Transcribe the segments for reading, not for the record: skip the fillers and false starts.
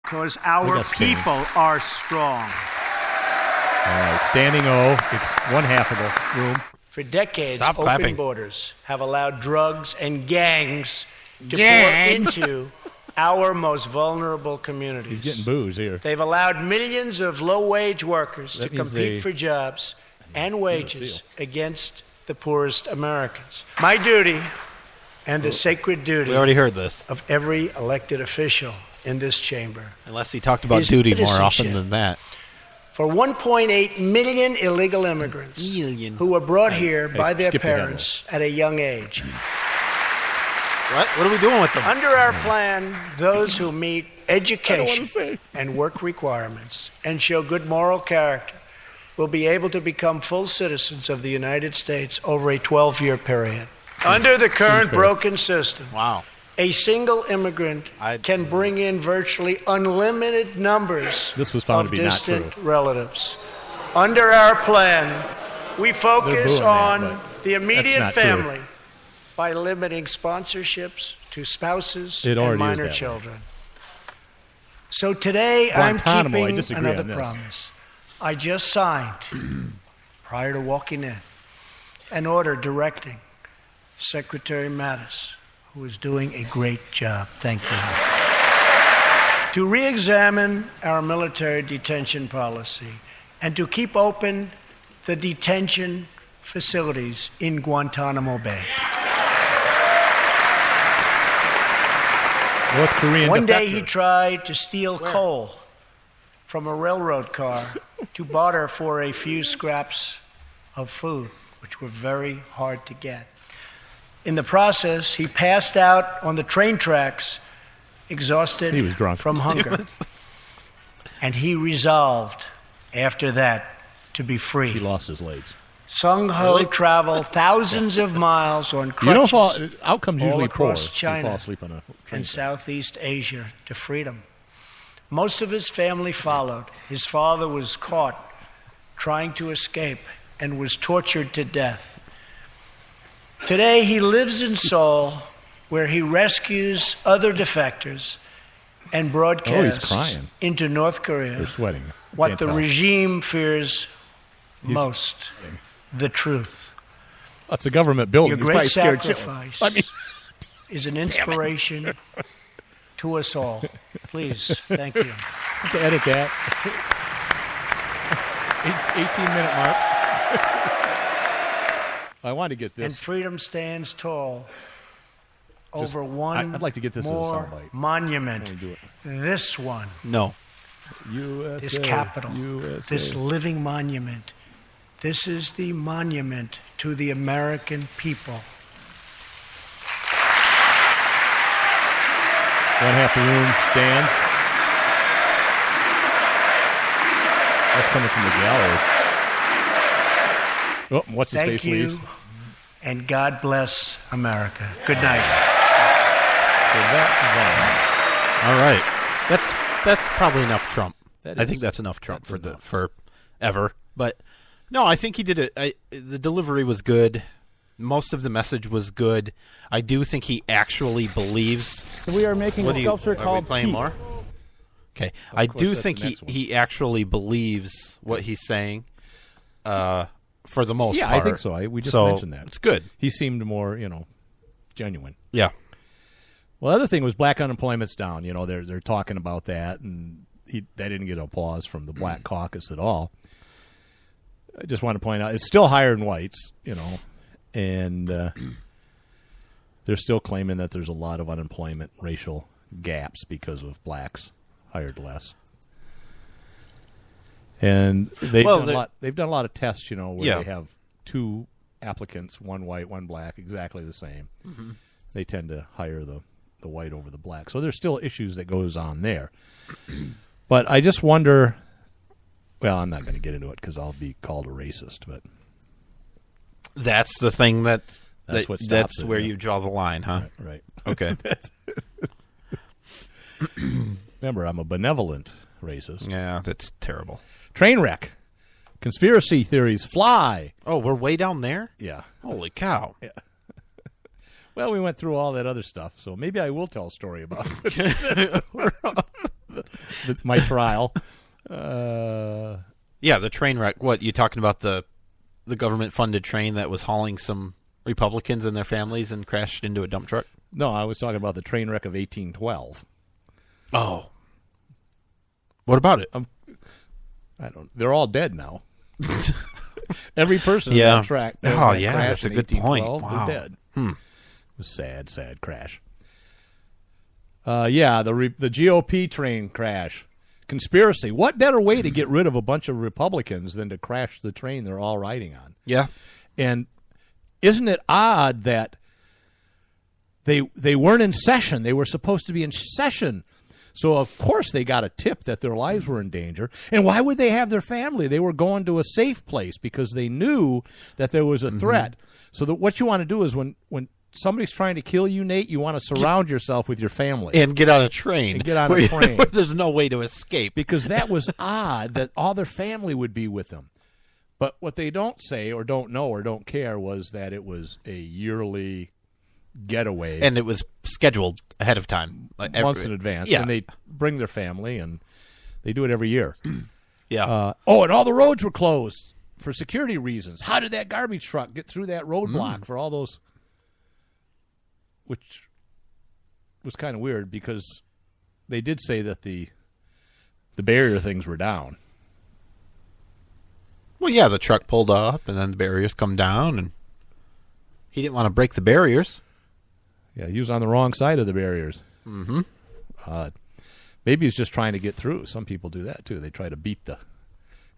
Because our people are strong. All right, standing O. It's one half of the room. For decades, open borders have allowed drugs and gangs to pour into our most vulnerable communities. He's getting booze here. They've allowed millions of low-wage workers to compete for jobs and wages against the poorest Americans. My duty and the sacred duty we already heard this. of every elected official in this chamber. Unless he talked about duty more often than that. For 1.8 million illegal immigrants who were brought here by their parents at a young age. What are we doing with them? Under our plan, those who meet education and work requirements and show good moral character will be able to become full citizens of the United States over a 12-year period. Under the current broken system, a single immigrant can bring in virtually unlimited numbers of distant relatives. Under our plan, we focus on the immediate family by limiting sponsorships to spouses and minor children. So today I'm keeping another promise. I just signed, prior to walking in, an order directing Secretary Mattis, who is doing a great job, thank you, to re-examine our military detention policy and to keep open the detention facilities in Guantanamo Bay. North Korean One day he tried to steal coal from a railroad car to barter for a few scraps of food, which were very hard to get. In the process, he passed out on the train tracks, exhausted from hunger. And he resolved, after that, to be free. He lost his legs. Sung Ho traveled thousands of miles on crutches outcomes usually all across poor. China fall asleep on a and Southeast Asia to freedom. Most of his family followed. His father was caught trying to escape and was tortured to death. Today he lives in Seoul, where he rescues other defectors and broadcasts into North Korea what the regime fears most, the truth. That's a government building. Your great sacrifice is an inspiration to us all. Please, thank you. To edit that. 18-minute mark. I want to get this. And freedom stands tall over one I'd like to get this more monument. This one. No. USA, this capital. USA. This living monument. This is the monument to the American people. One half the room stands. That's coming from the gallery. Oh, what's his face leaves? Thank you, and God bless America. Good night. So all right. That's probably enough Trump. I think that's enough Trump for ever. But no, I think he did it. The delivery was good. Most of the message was good. I do think he actually believes. We are making a sculpture called. Are we playing more? Okay, I do think he actually believes what he's saying. For the most part. Yeah, I think so. We just mentioned that. It's good. He seemed more, genuine. Yeah. Well, the other thing was black unemployment's down. They're talking about that, and they didn't get applause from the Black Caucus at all. I just want to point out it's still higher than whites, and they're still claiming that there's a lot of unemployment racial gaps because of blacks hired less. And they've done a lot of tests, where they have two applicants, one white, one black, exactly the same. Mm-hmm. They tend to hire the white over the black. So there's still issues that goes on there. But I just wonder, well, I'm not going to get into it because I'll be called a racist, but that's the thing that's where you draw the line, huh? Right. Okay. Remember, I'm a benevolent racist. Yeah, that's terrible. Train wreck. Conspiracy theories fly. Oh, we're way down there? Yeah. Holy cow. Yeah. Well, we went through all that other stuff, so maybe I will tell a story about it. my trial. Yeah, the train wreck. What, you talking about the government-funded train that was hauling some Republicans and their families and crashed into a dump truck? No, I was talking about the train wreck of 1812. Oh. What about it? I don't. They're all dead now. Every person on that track. Oh, yeah, that's a good point. Wow. They're dead. It was sad, sad crash. The GOP train crash. Conspiracy. What better way to get rid of a bunch of Republicans than to crash the train they're all riding on? Yeah. And isn't it odd that they weren't in session? They were supposed to be in session. So, of course, they got a tip that their lives were in danger. And why would they have their family? They were going to a safe place because they knew that there was a threat. So that what you want to do is when somebody's trying to kill you, Nate, you want to surround yourself with your family. And get on a train. Where there's no way to escape. Because that was odd that all their family would be with them. But what they don't say or don't know or don't care was that it was a yearly getaway. And it was scheduled ahead of time. Months in advance. Yeah. And they bring their family, and they do it every year. Yeah. And all the roads were closed for security reasons. How did that garbage truck get through that roadblock for all those? Which was kind of weird because they did say that the barrier things were down. Well, yeah, the truck pulled up, and then the barriers come down, and he didn't want to break the barriers. Yeah, he was on the wrong side of the barriers. Mm-hmm. Maybe he's just trying to get through. Some people do that, too. They try to beat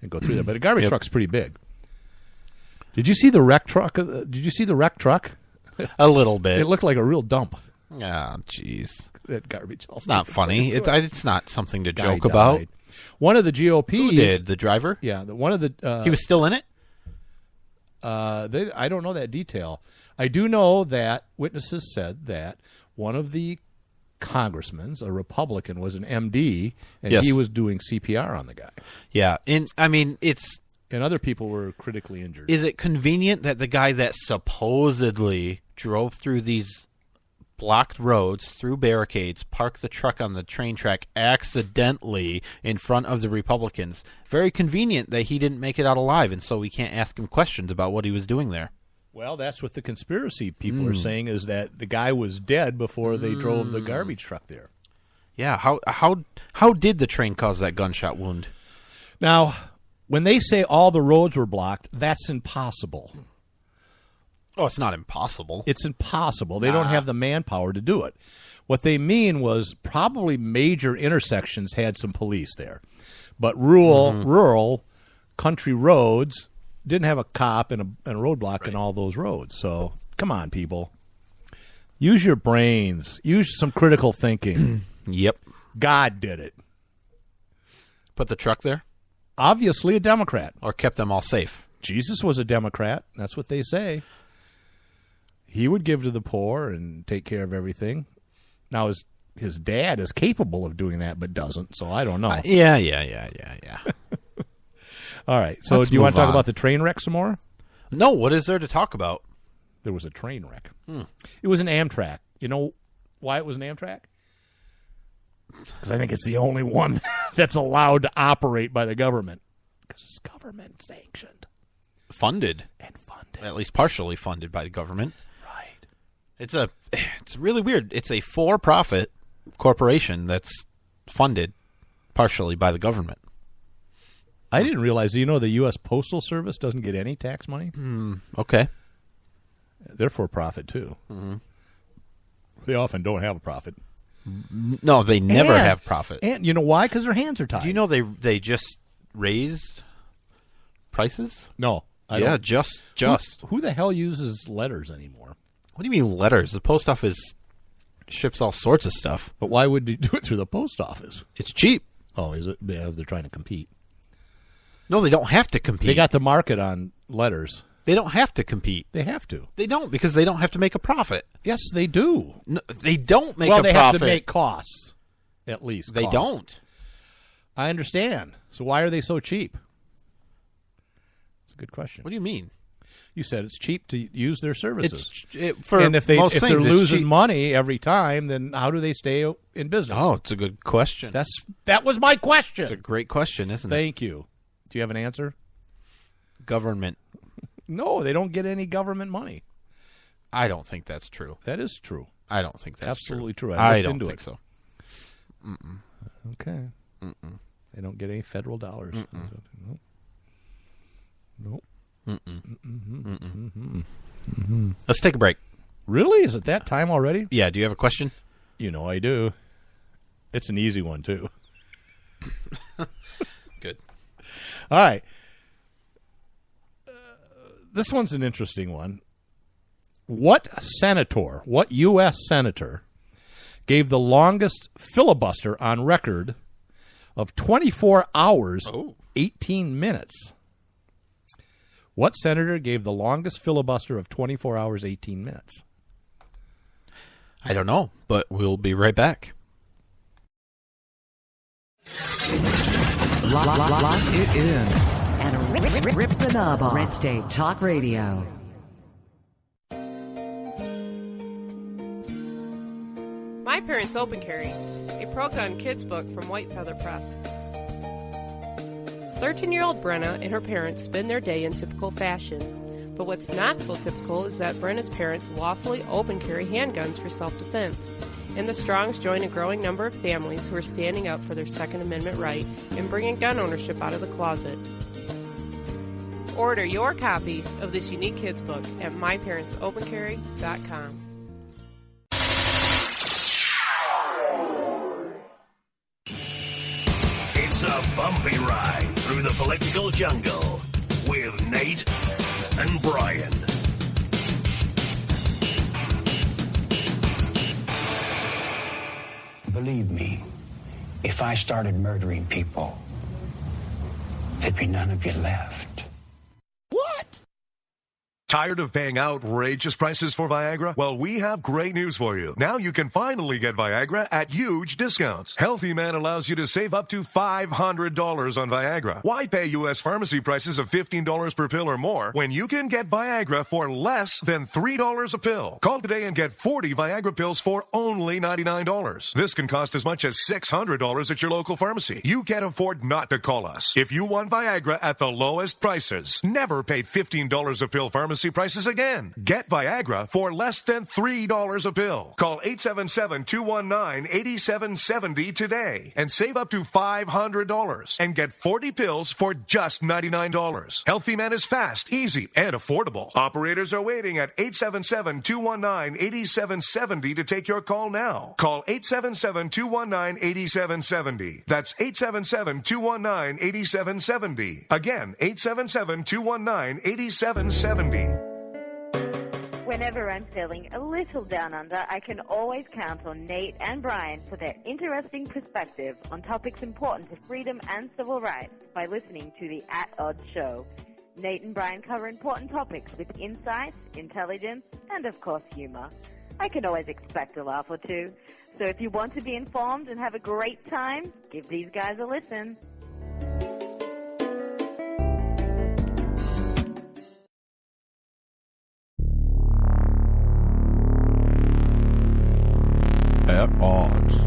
and go through that. But a garbage truck's pretty big. Did you see the wreck truck? A little bit. It looked like a real dump. Ah, jeez. That garbage. It's not funny. It's not something to joke died. about. One of the GOPs. Who did? The driver? Yeah. One of the. He was still in it? I don't know that detail. I do know that witnesses said that one of the congressmen, a Republican, was an MD, and he was doing CPR on the guy. Yeah. And other people were critically injured. Is it convenient that the guy that supposedly drove through these blocked roads, through barricades, parked the truck on the train track accidentally in front of the Republicans? Very convenient that he didn't make it out alive, and so we can't ask him questions about what he was doing there. Well, that's what the conspiracy people are saying, is that the guy was dead before they drove the garbage truck there. Yeah, how did the train cause that gunshot wound? Now, when they say all the roads were blocked, that's impossible. Oh, it's not impossible. It's impossible. They don't have the manpower to do it. What they mean was probably major intersections had some police there. But rural country roads didn't have a cop and a roadblock in all those roads. So, come on, people. Use your brains. Use some critical thinking. Yep. God did it. Put the truck there? Obviously a Democrat. Or kept them all safe. Jesus was a Democrat. That's what they say. He would give to the poor and take care of everything. Now, his dad is capable of doing that, but doesn't, so I don't know. Yeah. All right, so do you want to talk about the train wreck some more? No, what is there to talk about? There was a train wreck. It was an Amtrak. You know why it was an Amtrak? Because I think it's the only one that's allowed to operate by the government. Because it's government sanctioned. Funded. And funded. At least partially funded by the government. Right. It's really weird. It's a for-profit corporation that's funded partially by the government. I didn't realize, the U.S. Postal Service doesn't get any tax money? Okay. They're for profit, too. Mm-hmm. They often don't have a profit. No, they never have profit. And you know why? Because their hands are tied. Do you know they just raised prices? No. I don't. Just. Who the hell uses letters anymore? What do you mean letters? The post office ships all sorts of stuff. But why would you do it through the post office? It's cheap. Oh, is it? Yeah, they're trying to compete. No, they don't have to compete. They got the market on letters. They don't have to compete. They have to. They don't, because they don't have to make a profit. Yes, they do. No, they don't make a profit. Well, they have to make costs, at least. They don't. I understand. So why are they so cheap? It's a good question. What do you mean? You said it's cheap to use their services. And if they're losing money every time, then how do they stay in business? Oh, it's a good question. That was my question. It's a great question, isn't it? Thank you. Do you have an answer? Government. No, they don't get any government money. I don't think that's true. That is true. I don't think that's absolutely true. I don't think so. Okay. They don't get any federal dollars. Nope. Let's take a break. Really? Is it that time already? Yeah. Do you have a question? You know I do. It's an easy one, too. Good. All right. This one's an interesting one. What U.S. senator gave the longest filibuster on record of 24 hours, 18 minutes? What senator gave the longest filibuster of 24 hours, 18 minutes? I don't know, but we'll be right back. Lock it in. And rip the knob off. Red State Talk Radio. My Parents Open Carry, a pro-gun kids book from White Feather Press. 13-year-old Brenna and her parents spend their day in typical fashion. But what's not so typical is that Brenna's parents lawfully open carry handguns for self-defense. And the Strongs join a growing number of families who are standing up for their Second Amendment right and bringing gun ownership out of the closet. Order your copy of this unique kids book at myparentsopencarry.com. It's a bumpy ride through the political jungle with Nate and Brian. Believe me, if I started murdering people, there'd be none of you left. Tired of paying outrageous prices for Viagra? Well, we have great news for you. Now you can finally get Viagra at huge discounts. Healthy Man allows you to save up to $500 on Viagra. Why pay U.S. pharmacy prices of $15 per pill or more when you can get Viagra for less than $3 a pill? Call today and get 40 Viagra pills for only $99. This can cost as much as $600 at your local pharmacy. You can't afford not to call us. If you want Viagra at the lowest prices, never pay $15 a pill pharmacy prices again. Get Viagra for less than $3 a pill. Call 877-219-8770 today and save up to $500 and get 40 pills for just $99. Healthy Man is fast, easy, and affordable. Operators are waiting at 877-219-8770 to take your call now. Call 877-219-8770. That's 877-219-8770. Again, 877-219-8770. Whenever I'm feeling a little down under, I can always count on Nate and Brian for their interesting perspective on topics important to freedom and civil rights by listening to the At Odds Show. Nate and Brian cover important topics with insight, intelligence, and of course humor. I can always expect a laugh or two. So if you want to be informed and have a great time, give these guys a listen. At Odds.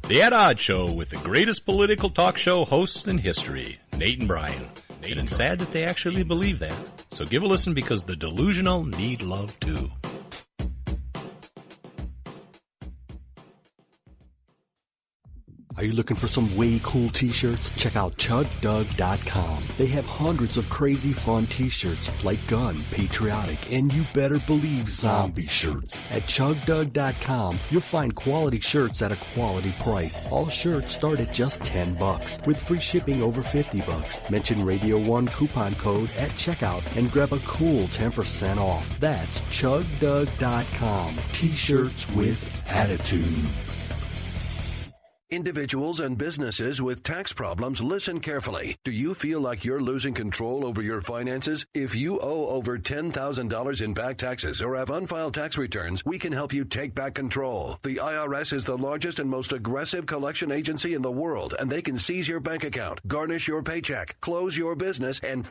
The At Odds Show with the greatest political talk show hosts in history, Nate and Brian. And it's sad that they actually believe that. So give a listen because the delusional need love too. Are you looking for some way cool t-shirts? Check out ChugDug.com. They have hundreds of crazy fun t-shirts like gun, patriotic, and you better believe zombie shirts. At ChugDug.com, you'll find quality shirts at a quality price. All shirts start at just $10 with free shipping over $50. Mention Radio 1 coupon code at checkout and grab a cool 10% off. That's ChugDug.com. T-shirts with attitude. Individuals and businesses with tax problems, listen carefully. Do you feel like you're losing control over your finances? If you owe over $10,000 in back taxes or have unfiled tax returns, we can help you take back control. The IRS is the largest and most aggressive collection agency in the world, and they can seize your bank account, garnish your paycheck, close your business, and